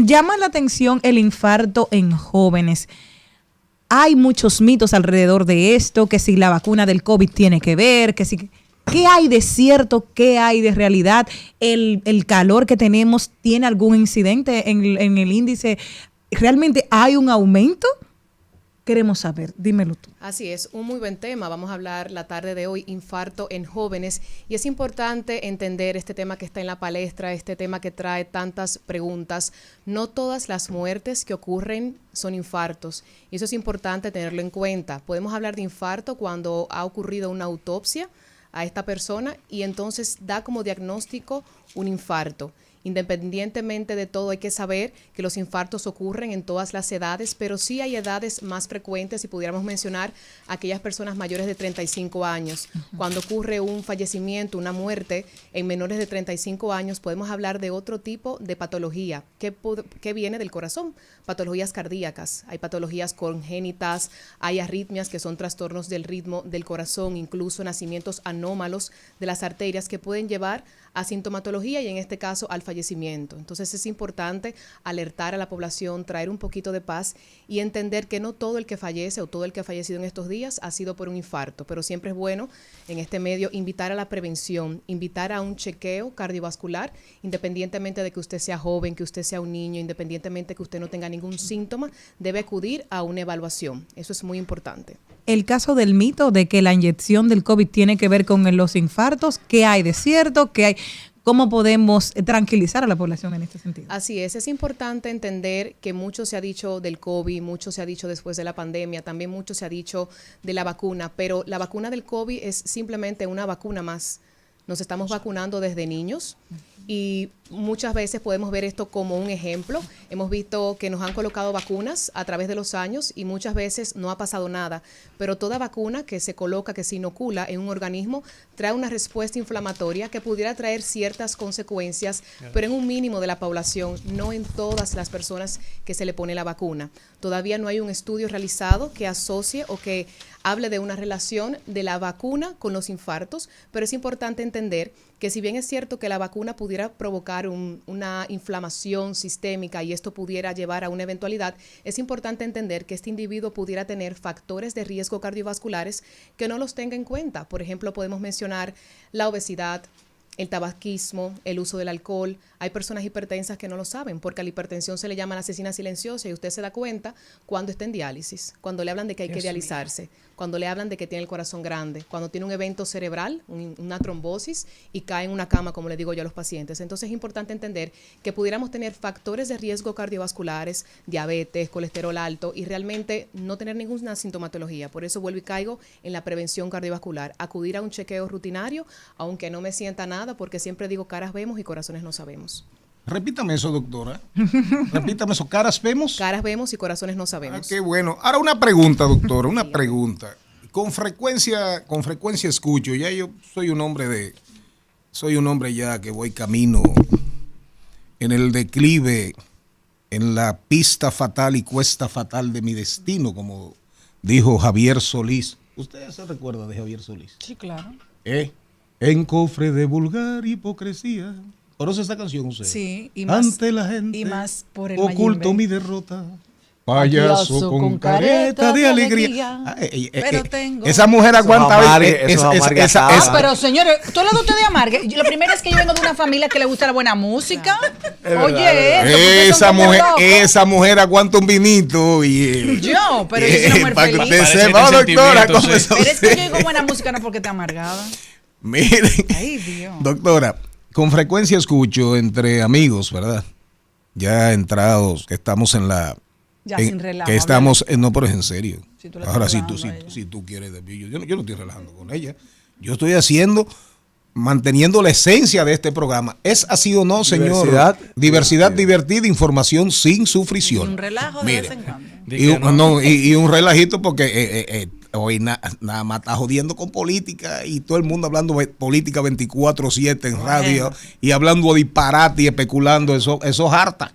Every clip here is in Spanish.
llama la atención el infarto en jóvenes. Hay muchos mitos alrededor de esto, que si la vacuna del COVID tiene que ver, que si... ¿Qué hay de cierto? ¿Qué hay de realidad? ¿El calor que tenemos tiene algún incidente en el índice? ¿Realmente hay un aumento? Queremos saber, dímelo tú. Así es, un muy buen tema. Vamos a hablar la tarde de hoy, infarto en jóvenes. Y es importante entender este tema que está en la palestra, este tema que trae tantas preguntas. No todas las muertes que ocurren son infartos. Y eso es importante tenerlo en cuenta. Podemos hablar de infarto cuando ha ocurrido una autopsia a esta persona y entonces da como diagnóstico un infarto. Independientemente de todo, hay que saber que los infartos ocurren en todas las edades, pero sí hay edades más frecuentes, si pudiéramos mencionar aquellas personas mayores de 35 años. Cuando ocurre un fallecimiento, una muerte en menores de 35 años, podemos hablar de otro tipo de patología que viene del corazón, patologías cardíacas. Hay patologías congénitas, hay arritmias que son trastornos del ritmo del corazón, incluso nacimientos anómalos de las arterias que pueden llevar a sintomatología y en este caso al fallecimiento. Entonces es importante alertar a la población, traer un poquito de paz y entender que no todo el que fallece o todo el que ha fallecido en estos días ha sido por un infarto, pero siempre es bueno en este medio invitar a la prevención, invitar a un chequeo cardiovascular, independientemente de que usted sea joven, que usted sea un niño, independientemente de que usted no tenga ningún síntoma, debe acudir a una evaluación. Eso es muy importante. El caso del mito de que la inyección del COVID tiene que ver con los infartos, ¿qué hay de cierto? ¿Qué hay? ¿Cómo podemos tranquilizar a la población en este sentido? Así es importante entender que mucho se ha dicho del COVID, mucho se ha dicho después de la pandemia, también mucho se ha dicho de la vacuna, pero la vacuna del COVID es simplemente una vacuna más. Nos estamos vacunando desde niños y muchas veces podemos ver esto como un ejemplo. Hemos visto que nos han colocado vacunas a través de los años y muchas veces no ha pasado nada, pero toda vacuna que se coloca, que se inocula en un organismo, trae una respuesta inflamatoria que pudiera traer ciertas consecuencias, pero en un mínimo de la población, no en todas las personas que se le pone la vacuna. Todavía no hay un estudio realizado que asocie o que hable de una relación de la vacuna con los infartos, pero es importante entender que si bien es cierto que la vacuna pudiera provocar una inflamación sistémica y esto pudiera llevar a una eventualidad, es importante entender que este individuo pudiera tener factores de riesgo cardiovasculares que no los tenga en cuenta. Por ejemplo, podemos mencionar la obesidad, el tabaquismo, el uso del alcohol. Hay personas hipertensas que no lo saben porque a la hipertensión se le llama la asesina silenciosa y usted se da cuenta cuando está en diálisis, cuando le hablan de que hay que dializarse, cuando le hablan de que tiene el corazón grande, cuando tiene un evento cerebral, una trombosis y cae en una cama, como le digo yo a los pacientes. Entonces es importante entender que pudiéramos tener factores de riesgo cardiovasculares, diabetes, colesterol alto y realmente no tener ninguna sintomatología. Por eso vuelvo y caigo en la prevención cardiovascular, acudir a un chequeo rutinario, aunque no me sienta nada, porque siempre digo caras vemos y corazones no sabemos. Repítame eso, doctora. Repítame eso. ¿Caras vemos? Caras vemos y corazones no sabemos. Qué bueno. Ahora una pregunta, doctora, una pregunta. Con frecuencia escucho, ya yo soy un hombre ya que voy camino en el declive, en la pista fatal y cuesta fatal de mi destino, como dijo Javier Solís. ¿Usted se recuerda de Javier Solís? Sí, claro. En cofre de vulgar hipocresía. ¿Conoce esta canción usted? Sí, y más, ante la gente, y más por el oculto Mayimbe. Mi derrota. Payaso con careta de alegría. Pero tengo... Esa mujer aguanta. Pero señores, tú hablas de usted de amargue. Lo primero es que yo vengo de una familia que le gusta la buena música. Oye, esa mujer aguanta un vinito y yo, pero yo soy una mujer feliz. Doctora, pero es que yo digo buena música no porque esté amargada. Miren, ay, Dios. Doctora, con frecuencia escucho entre amigos, ¿verdad? Ya entrados, que estamos en la... Ya sin relajo. Que estamos... no, pero es en serio. Si ahora, si tú quieres... yo no estoy relajando con ella. Yo estoy manteniendo la esencia de este programa. ¿Es así o no, señor? Diversidad divertida, información sin sufrición. Un relajo de vez en cuando. Y un relajito porque... hoy nada más está jodiendo con política y todo el mundo hablando de política 24/7 en radio y hablando de disparate y especulando, eso harta.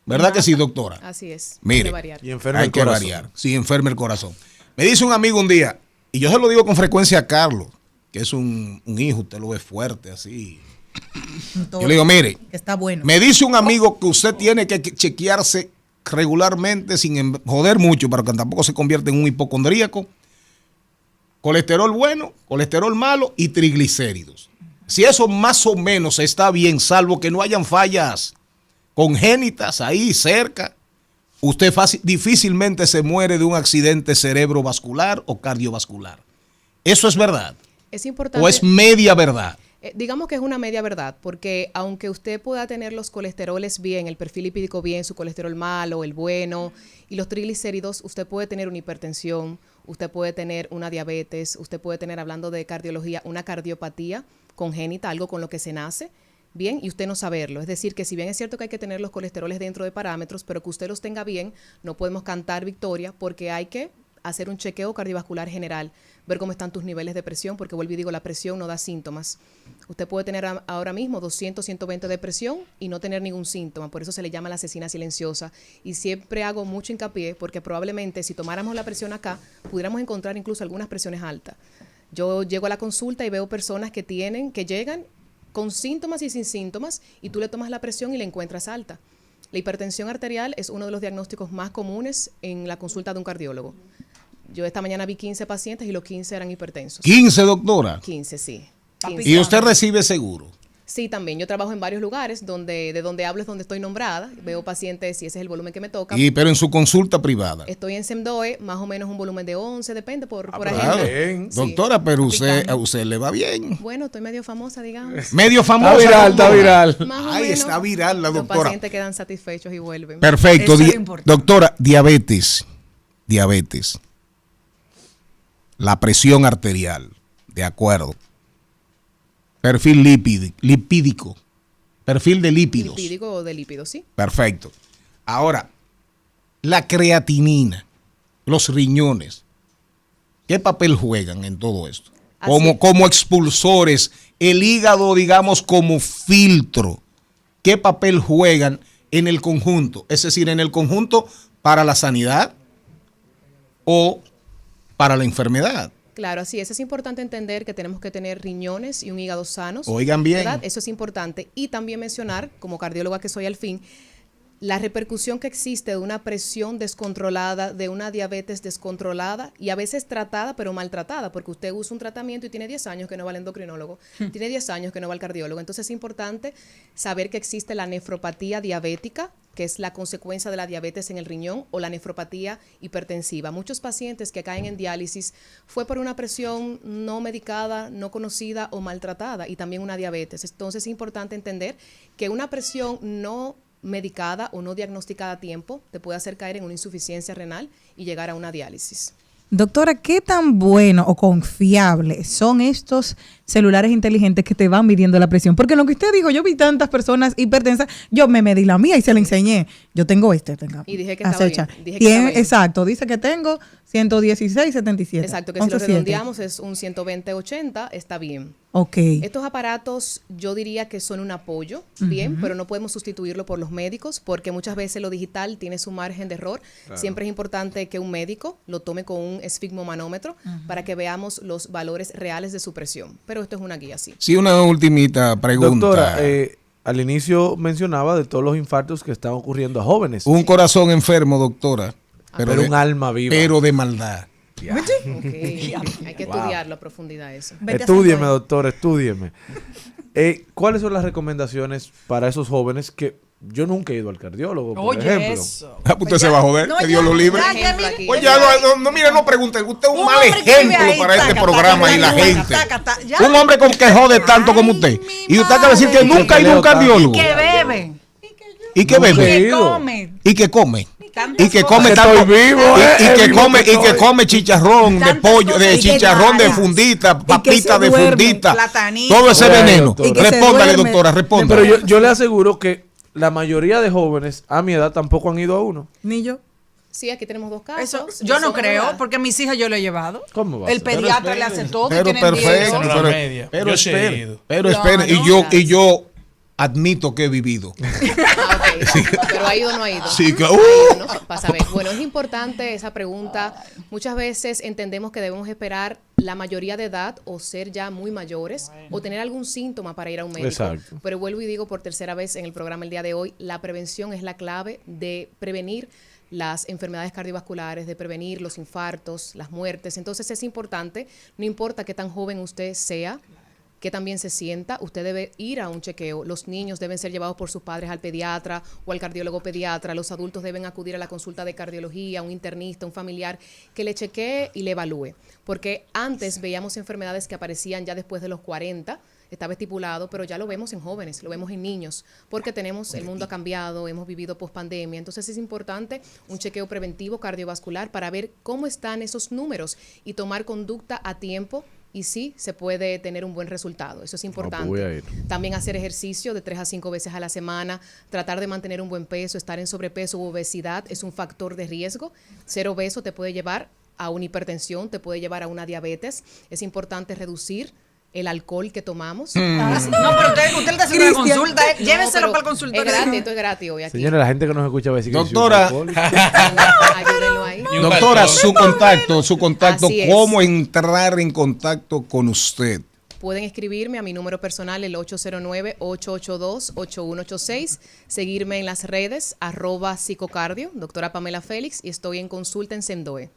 ¿Verdad que sí, doctora? Así es. Mire, y enferma hay el que corazón. variar. Sí, enferma el corazón. Me dice un amigo un día, y yo se lo digo con frecuencia a Carlos, que es un hijo, usted lo ve fuerte así, Yo le digo, mire, está bueno. me dice un amigo que usted tiene que chequearse regularmente sin joder mucho para que tampoco se convierta en un hipocondríaco. Colesterol bueno, colesterol malo y triglicéridos. Si eso más o menos está bien, salvo que no hayan fallas congénitas ahí cerca, usted difícilmente se muere de un accidente cerebrovascular o cardiovascular. ¿Eso es verdad? Es importante. ¿O es media verdad? Digamos que es una media verdad, porque aunque usted pueda tener los colesteroles bien, el perfil lipídico bien, su colesterol malo, el bueno, y los triglicéridos, usted puede tener una hipertensión, usted puede tener una diabetes, usted puede tener, hablando de cardiología, una cardiopatía congénita, algo con lo que se nace, bien, y usted no saberlo. Es decir, que si bien es cierto que hay que tener los colesteroles dentro de parámetros, pero que usted los tenga bien, no podemos cantar victoria, porque hay que hacer un chequeo cardiovascular general, ver cómo están tus niveles de presión, porque vuelvo y digo, la presión no da síntomas. Usted puede tener ahora mismo 200, 120 de presión y no tener ningún síntoma, por eso se le llama la asesina silenciosa. Y siempre hago mucho hincapié, porque probablemente si tomáramos la presión acá, pudiéramos encontrar incluso algunas presiones altas. Yo llego a la consulta y veo personas que llegan con síntomas y sin síntomas, y tú le tomas la presión y la encuentras alta. La hipertensión arterial es uno de los diagnósticos más comunes en la consulta de un cardiólogo. Yo esta mañana vi 15 pacientes y los 15 eran hipertensos. ¿15, doctora? 15, sí. 15. ¿Y usted recibe seguro? Sí, también. Yo trabajo en varios lugares de donde hablo es donde estoy nombrada. Veo pacientes y ese es el volumen que me toca. Pero en su consulta privada. Estoy en SEMDOE, más o menos un volumen de 11, depende por claro. ejemplo. Sí. Doctora, pero a usted le va bien. Bueno, estoy medio famosa, digamos. Medio famosa. Está viral. Ay, está viral la doctora. Los pacientes quedan satisfechos y vuelven. Perfecto. Doctora, diabetes. La presión arterial. De acuerdo. Perfil lipídico. Perfil de lípidos. Lipídico o de lípidos, sí. Perfecto. Ahora, la creatinina, los riñones, ¿qué papel juegan en todo esto? Como expulsores, el hígado, digamos, como filtro, ¿qué papel juegan en el conjunto? Es decir, en el conjunto para la sanidad o para la enfermedad. Claro, así es importante entender que tenemos que tener riñones y un hígado sanos. Oigan bien. ¿Verdad? Eso es importante. Y también mencionar, como cardióloga que soy al fin, la repercusión que existe de una presión descontrolada, de una diabetes descontrolada y a veces tratada pero maltratada, porque usted usa un tratamiento y tiene 10 años que no va al endocrinólogo, tiene 10 años que no va al cardiólogo. Entonces es importante saber que existe la nefropatía diabética, que es la consecuencia de la diabetes en el riñón, o la nefropatía hipertensiva. Muchos pacientes que caen en diálisis fue por una presión no medicada, no conocida o maltratada, y también una diabetes. Entonces es importante entender que una presión no medicada o no diagnosticada a tiempo te puede hacer caer en una insuficiencia renal y llegar a una diálisis. Doctora, ¿qué tan bueno o confiable son estos celulares inteligentes que te van midiendo la presión? Porque lo que usted dijo, yo vi tantas personas hipertensas, yo me medí la mía y se la enseñé. Yo tengo y dije que estaba bien. Exacto, dice que tengo 116/77. Exacto, que si lo redondeamos es un 120/80, está bien. Ok. Estos aparatos yo diría que son un apoyo, bien, pero no podemos sustituirlo por los médicos, porque muchas veces lo digital tiene su margen de error. Claro. Siempre es importante que un médico lo tome con un esfigmomanómetro para que veamos los valores reales de su presión. Pero esto es una guía, sí. Sí, una ultimita pregunta. Doctora, al inicio mencionaba de todos los infartos que están ocurriendo a jóvenes. Un corazón enfermo, doctora. Pero un alma viva. Pero de maldad. Okay. Hay que estudiarlo a profundidad eso. Estúdieme, doctor, estúdieme. ¿Cuáles son las recomendaciones para esos jóvenes que yo nunca he ido al cardiólogo, por ejemplo? Eso. Usted se va a joder, que Dios lo libre. Oye, mire, no pregunte. Usted es un mal ejemplo para este programa y la gente. Un hombre con que jode tanto como usted. Y usted acaba de decir que nunca ha ido a un cardiólogo. Y que bebe. Y que bebe. Y que come. Y que come. Y que come tanto vivo, y que come chicharrón de pollo, de chicharrón de fundita, papita de fundita, todo ese veneno. Respóndale, doctora, respóndale. Pero yo le aseguro que la mayoría de jóvenes a mi edad tampoco han ido a uno. Ni yo. Sí, aquí tenemos dos casos. Eso, yo no creo, porque a mis hijas yo lo he llevado. ¿Cómo va? El pediatra le hace todo. Pero perfecto. Pero espere. Y yo admito que he vivido. Pero ha ido o no ha ido. Sí, que, Ha ido, ¿no? Para saber. Bueno, es importante esa pregunta. Muchas veces entendemos que debemos esperar la mayoría de edad o ser ya muy mayores o tener algún síntoma para ir a un médico. Exacto. Pero vuelvo y digo por tercera vez en el programa el día de hoy, la prevención es la clave de prevenir las enfermedades cardiovasculares, de prevenir los infartos, las muertes. Entonces es importante, no importa qué tan joven usted sea, que también se sienta, usted debe ir a un chequeo. Los niños deben ser llevados por sus padres al pediatra o al cardiólogo pediatra. Los adultos deben acudir a la consulta de cardiología, un internista, un familiar que le chequee y le evalúe. Porque antes veíamos enfermedades que aparecían ya después de los 40, estaba estipulado, pero ya lo vemos en jóvenes, lo vemos en niños, porque el mundo ha cambiado, hemos vivido pospandemia. Entonces es importante un chequeo preventivo cardiovascular para ver cómo están esos números y tomar conducta a tiempo. Y sí, se puede tener un buen resultado. Eso es importante. voy a ir. También hacer ejercicio de 3 a 5 veces a la semana, tratar de mantener un buen peso, estar en sobrepeso u obesidad es un factor de riesgo. Ser obeso te puede llevar a una hipertensión, te puede llevar a una diabetes. Es importante reducir el alcohol que tomamos. No, pero usted le está haciendo una consulta. No, Lléveselo pero para el consultorio. Es gratis, esto es gratis hoy aquí. Señores, la gente que nos escucha va a decir que Doctora. yo soy alcohólico. Ayúdenlo ahí. Y un doctora, balcón. su contacto, Así es. ¿cómo entrar en contacto con usted? Pueden escribirme a mi número personal, el 809-882-8186, seguirme en las redes, @psicocardio, doctora Pamela Félix, y estoy en consulta en Sendoe.